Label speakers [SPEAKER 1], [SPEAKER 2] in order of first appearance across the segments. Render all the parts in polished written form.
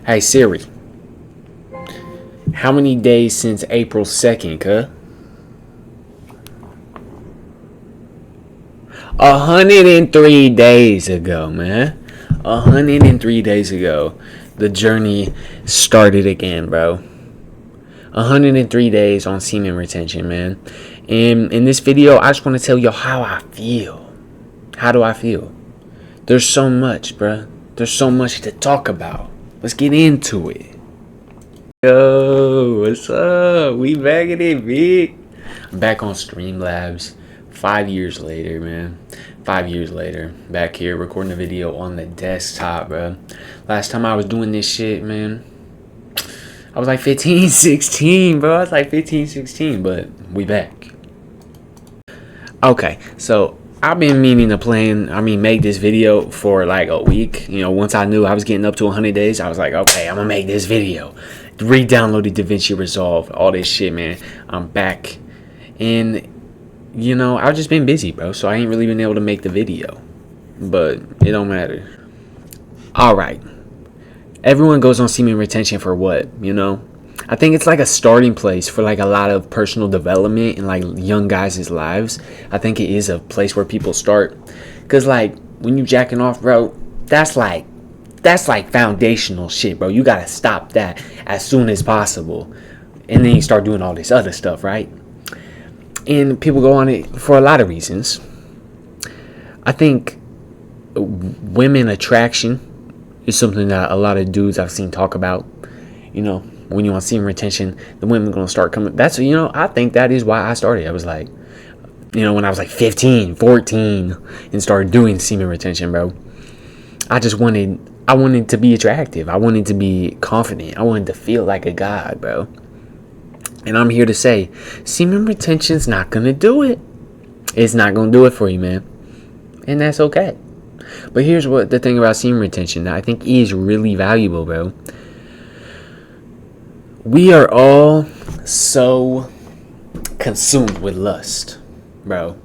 [SPEAKER 1] Hey Siri, how many days since April 2nd, cuh? 103 days ago, man. 103 days ago, the journey started again, bro. 103 days on semen retention, man. And in this video, I just want to tell you how I feel. How do I feel? There's so much, bro. There's so much to talk about. Let's get into it. Yo, what's up? We back in it, big. I'm back on Streamlabs 5 years later, man. 5 years later, back here recording a video on the desktop, bro. Last time I was doing this shit, man, I was like 15, 16, bro. I was like 15, 16, but we back. Okay, so I've been meaning to make this video for like a week. You know, once I knew I was getting up to 100 days, I was like, okay, I'm gonna make this video. Re-downloaded DaVinci Resolve, all this shit, man. I'm back. And, you know, I've just been busy, bro. So I ain't really been able to make the video. But it don't matter. Alright. Everyone goes on semen retention for what, you know? I think it's like a starting place for like a lot of personal development in like young guys' lives. I think it is a place where people start. Because like when you jacking off, bro, that's like foundational shit, bro. You gotta stop that as soon as possible. And then you start doing all this other stuff, right? And people go on it for a lot of reasons. I think women attraction is something that a lot of dudes I've seen talk about. You know, when you want semen retention, the women are gonna start coming. That's, you know, I think that is why I started. I was like, you know, when I was like 15, 14 and started doing semen retention, bro. I wanted to be attractive. I wanted to be confident. I wanted to feel like a god, bro. And I'm here to say, semen retention's not gonna do it. It's not gonna do it for you, man. And that's okay. But here's what the thing about semen retention that I think is really valuable, bro. We are all so consumed with lust, bro.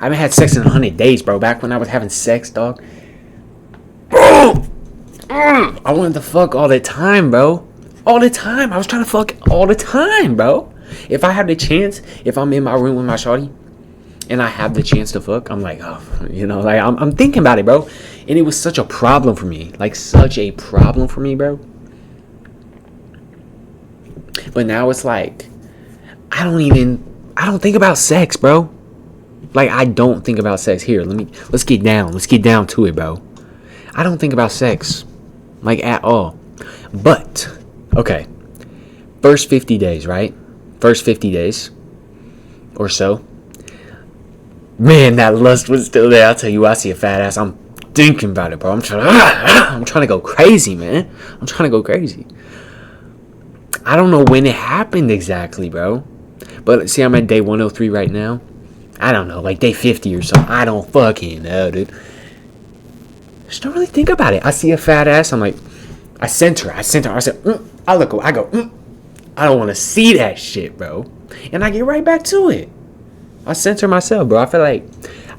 [SPEAKER 1] I haven't had sex in 100 days, bro. Back when I was having sex, dog. I wanted to fuck all the time, bro. All the time. I was trying to fuck all the time, bro. If I have the chance, if I'm in my room with my shawty and I have the chance to fuck, I'm like, oh, you know, like I'm thinking about it, bro. And it was such a problem for me. Like such a problem for me, bro. But now it's like I don't think about sex, bro. Like I don't think about sex. Here, let's get down to it, bro. I don't think about sex like at all. But okay, first 50 days, right? First 50 days or so, man, that lust was still there. I'll tell you, I see a fat ass, I'm thinking about it, bro. I'm trying to go crazy, man. I'm trying to go crazy. I don't know when it happened exactly, bro. But see, I'm at day 103 right now. I don't know, like day 50 or something. I don't fucking know, dude. Just don't really think about it. I see a fat ass. I'm like, I center. I said, I go, I don't want to see that shit, bro. And I get right back to it. I center myself, bro. I feel like,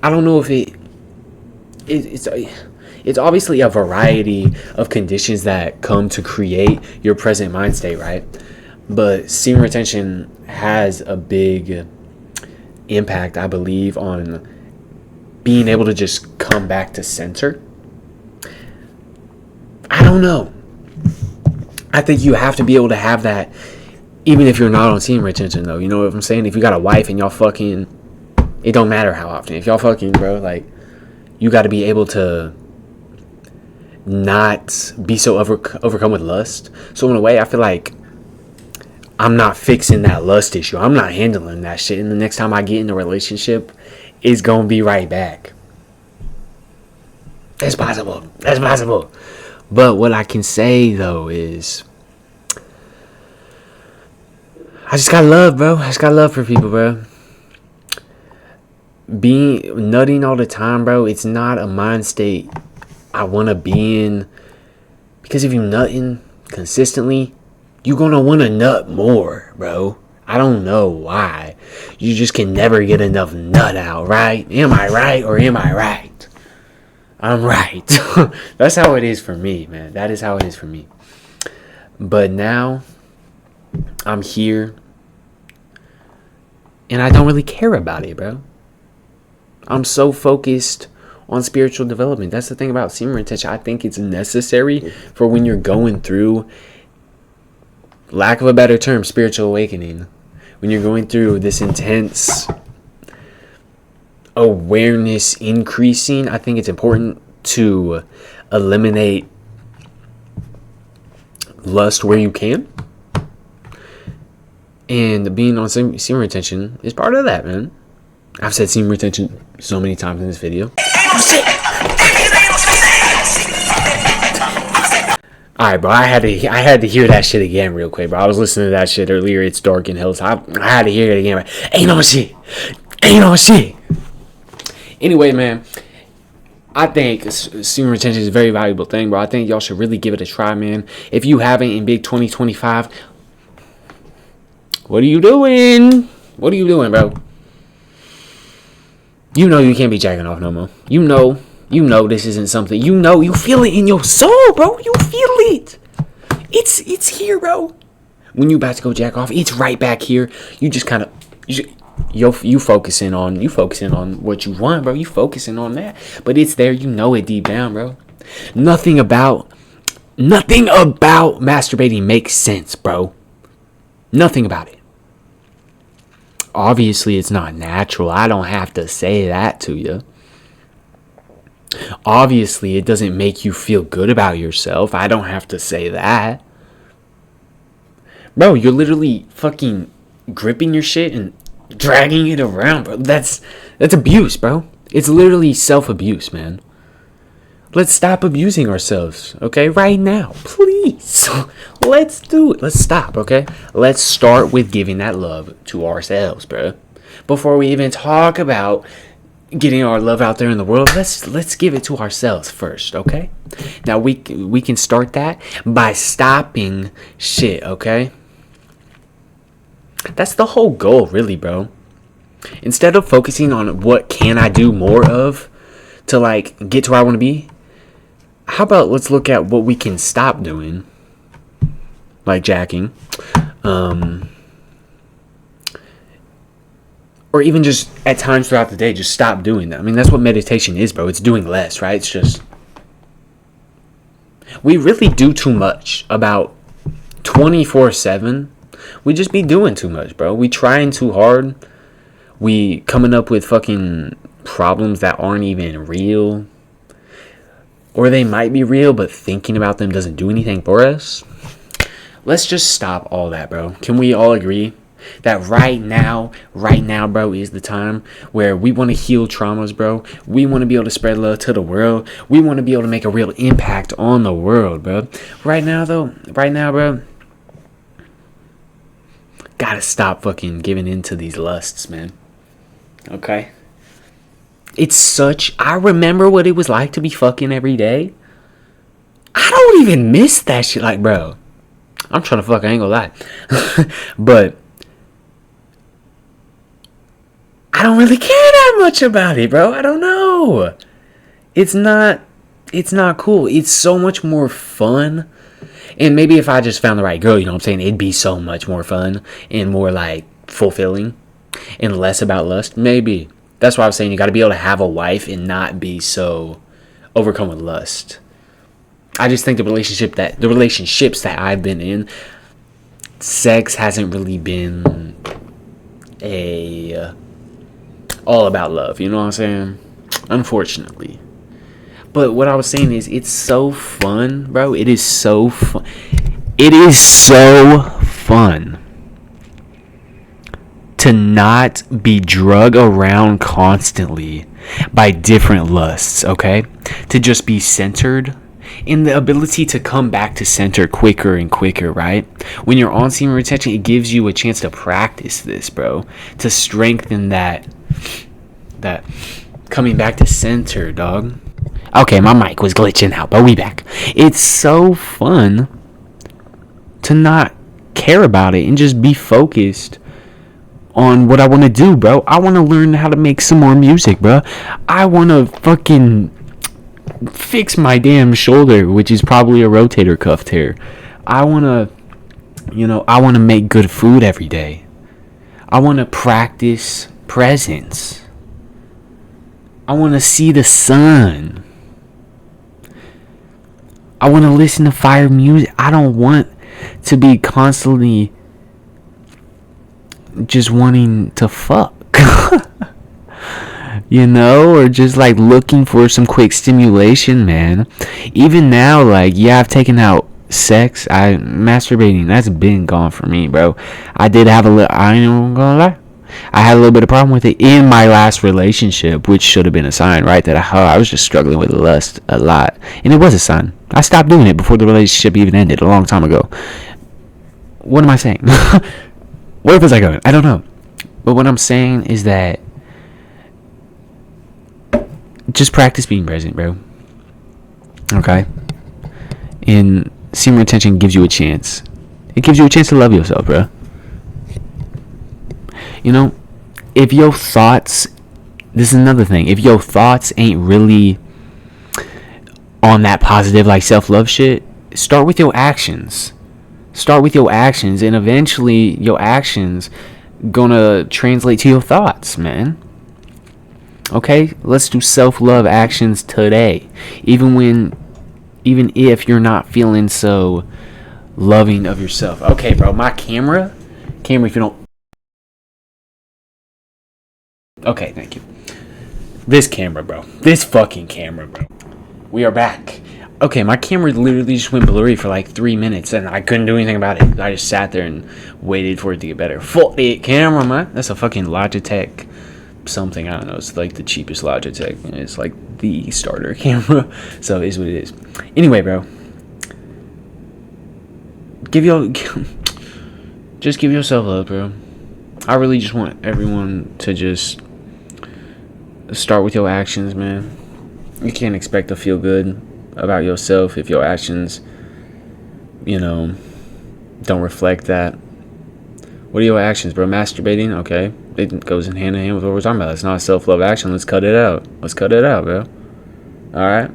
[SPEAKER 1] I don't know if it's obviously a variety of conditions that come to create your present mind state, right? But semen retention has a big impact, I believe, on being able to just come back to center. I don't know. I think you have to be able to have that even if you're not on semen retention, though. You know what I'm saying? If you got a wife and y'all fucking, it don't matter how often. If y'all fucking, bro, like, you got to be able to not be so overcome with lust. So in a way, I feel like I'm not fixing that lust issue. I'm not handling that shit. And the next time I get in a relationship, it's going to be right back. That's possible. That's possible. But what I can say, though, is I just got love, bro. I just got love for people, bro. Being nutting all the time, bro, it's not a mind state I want to be in. Because if you're nutting consistently, you're going to want to nut more, bro. I don't know why. You just can never get enough nut out, right? Am I right or am I right? I'm right. That's how it is for me, man. That is how it is for me. But now I'm here and I don't really care about it, bro. I'm so focused on spiritual development. That's the thing about semen retention. I think it's necessary for when you're going through, lack of a better term, spiritual awakening. When you're going through this intense awareness increasing, I think it's important to eliminate lust where you can. And being on semen retention is part of that, man. I've said semen retention so many times in this video. Alright, bro, I had to hear that shit again real quick, bro. I was listening to that shit earlier. It's dark in hell, so I had to hear it again, bro. Ain't no shit. Anyway, man, I think semen retention is a very valuable thing, bro. I think y'all should really give it a try, man. If you haven't in big 2025, what are you doing? What are you doing, bro? You know you can't be jacking off no more. You know this isn't something. You feel it in your soul, bro. You feel it. It's here, bro. When you about to go jack off, it's right back here. You just kind of you focusing on what you want, bro. You focusing on that, but it's there. You know it deep down, bro. Nothing about masturbating makes sense, bro. Nothing about it. Obviously, it's not natural. I don't have to say that to you. Obviously, it doesn't make you feel good about yourself. I don't have to say that. Bro, you're literally fucking gripping your shit and dragging it around, bro. That's abuse, bro. It's literally self-abuse, man. Let's stop abusing ourselves, okay? Right now, please. Let's do it. Let's stop, okay? Let's start with giving that love to ourselves, bro. Before we even talk about getting our love out there in the world, let's give it to ourselves first, okay? Now we can start that by stopping shit, okay? That's the whole goal, really, bro. Instead of focusing on what can I do more of to like get to where I want to be, how about let's look at what we can stop doing, like jacking, or even just at times throughout the day, just stop doing that. I mean, that's what meditation is, bro. It's doing less, right? It's just, we really do too much about 24/7. We just be doing too much, bro. We trying too hard. We coming up with fucking problems that aren't even real. Or they might be real, but thinking about them doesn't do anything for us. Let's just stop all that, bro. Can we all agree that right now, bro, is the time where we want to heal traumas, bro? We want to be able to spread love to the world. We want to be able to make a real impact on the world, bro. Right now, bro, gotta stop fucking giving into these lusts, man. Okay? I remember what it was like to be fucking every day. I don't even miss that shit. Like, bro, I'm trying to fuck, I ain't gonna lie. But I don't really care that much about it, bro. I don't know. It's not cool. It's so much more fun. And maybe if I just found the right girl, you know what I'm saying, it'd be so much more fun and more like fulfilling and less about lust. Maybe. That's why I was saying you got to be able to have a wife and not be so overcome with lust. I just think the relationships that I've been in, sex hasn't really been all about love. You know what I'm saying? Unfortunately. But what I was saying is, it's so fun, bro. It is so fun. It is so fun to not be drug around constantly by different lusts, okay? To just be centered, and the ability to come back to center quicker and quicker, right? When you're on semen retention, it gives you a chance to practice this, bro. To strengthen that coming back to center, dog. Okay, my mic was glitching out, but we back. It's so fun to not care about it and just be focused on what I want to do, bro. I want to learn how to make some more music, bro. I want to fucking fix my damn shoulder, which is probably a rotator cuff tear. I want to make good food every day. I want to practice presence. I want to see the sun. I want to listen to fire music. I don't want to be constantly just wanting to fuck. Or just like looking for some quick stimulation, man. Even now, like, yeah, I've taken out sex. Masturbating, that's been gone for me, bro. I did have I ain't gonna lie, I had a little bit of problem with it in my last relationship, which should have been a sign, right? That I was just struggling with lust a lot, and it was a sign. I stopped doing it before the relationship even ended a long time ago. What am I saying? Where was I going? I don't know. But what I'm saying is that just practice being present, bro. Okay? And semen retention gives you a chance. It gives you a chance to love yourself, bro. If your thoughts... This is another thing. If your thoughts ain't really on that positive, like, self-love shit, start with your actions. Start with your actions, and eventually your actions gonna translate to your thoughts, man. Okay? Let's do self-love actions today. Even if you're not feeling so loving of yourself. Okay, bro, my camera, if you don't... Okay, thank you. This fucking camera, bro. We are back. Okay, my camera literally just went blurry for like 3 minutes, and I couldn't do anything about it. I just sat there and waited for it to get better. Fuck that camera, man. That's a fucking Logitech something. I don't know. It's like the cheapest Logitech. It's like the starter camera. So it is what it is. Anyway, bro. Just give yourself love, bro. I really just want everyone to just start with your actions, man. You can't expect to feel good about yourself if your actions, don't reflect that. What are your actions, bro? Masturbating? Okay. It goes in hand in hand with what we're talking about. It's not a self-love action. Let's cut it out. Bro. Alright?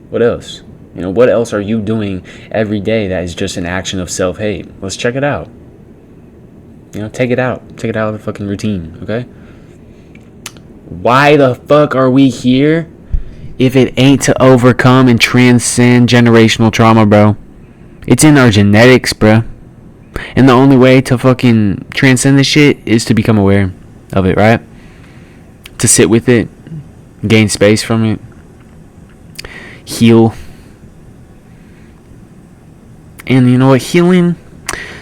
[SPEAKER 1] What else? What else are you doing every day that is just an action of self-hate? Let's check it out. Take it out. Take it out of the fucking routine, okay? Why the fuck are we here if it ain't to overcome and transcend generational trauma, bro? It's in our genetics, bro. And the only way to fucking transcend this shit is to become aware of it, right? To sit with it, gain space from it, heal. And you know what? Healing,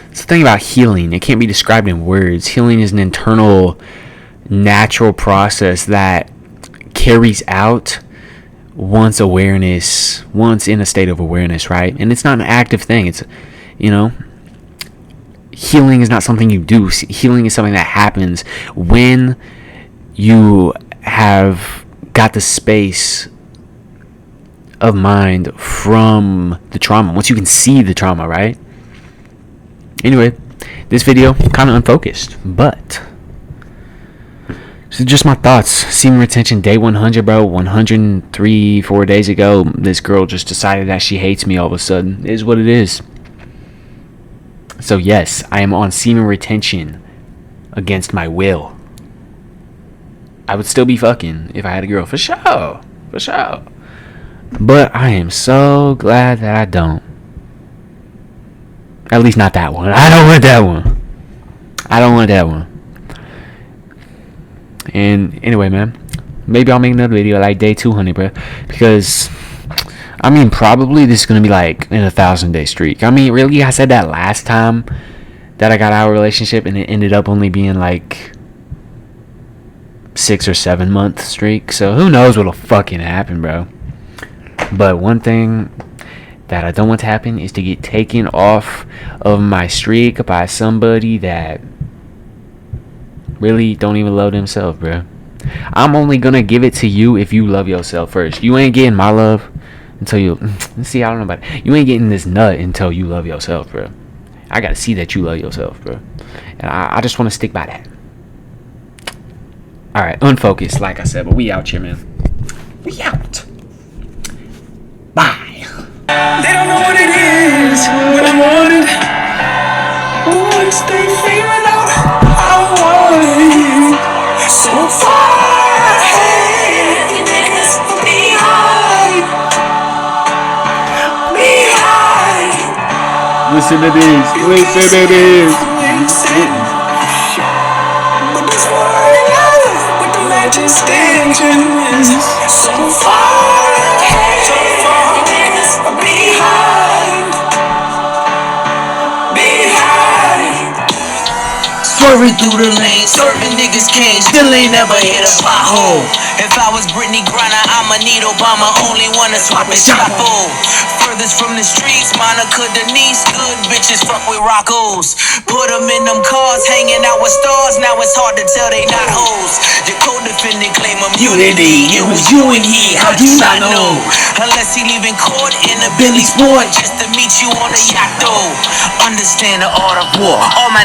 [SPEAKER 1] it's the thing about healing. It can't be described in words. Healing is an internal, natural process that carries out once in a state of awareness, right? And it's not an active thing. It's, healing is not something you do. Healing is something that happens when you have got the space of mind from the trauma. Once you can see the trauma, right? Anyway, this video kind of unfocused, but so just my thoughts. Semen retention day 100, bro. 103, 4 days ago, this girl just decided that she hates me all of a sudden. It is what it is. So yes, I am on semen retention against my will. I would still be fucking if I had a girl, for sure. But I am so glad that I don't. At least not that one. I don't want that one. And anyway, man, maybe I'll make another video like day 200, bro. Because, probably this is going to be like an 1,000-day streak. Really, I said that last time that I got out of a relationship, and it ended up only being like 6 or 7 month streak. So who knows what'll fucking happen, bro. But one thing that I don't want to happen is to get taken off of my streak by somebody that really don't even love themselves, bro. I'm only gonna give it to you if you love yourself first. You ain't getting my love until you see. I don't know about it. You ain't getting this nut until you love yourself, bro. I gotta see that you love yourself, bro. And I just want to stick by that. All right, unfocused, like I said, but we out here, man. We out. Bye. They don't know what it is when I want it. Listen to this. Listen to this.
[SPEAKER 2] But that's why I love with the magic extensions. So far ahead, so far behind, behind. Swerving through the lane, serving niggas cane, still ain't never hit a pothole. If I was Brittany Griner, I'ma need Obama, only wanna swap his chapo. Furthest from the streets, Monica Denise, good bitches fuck with Roccos. Put them in them cars, hanging out with stars, now it's hard to tell they not hoes. Your co-defendant claim immunity, it was you and he, how'd you not know? Unless he leaving court in a Billy Sport just to meet you on a yacht though. Understand the art of war, all my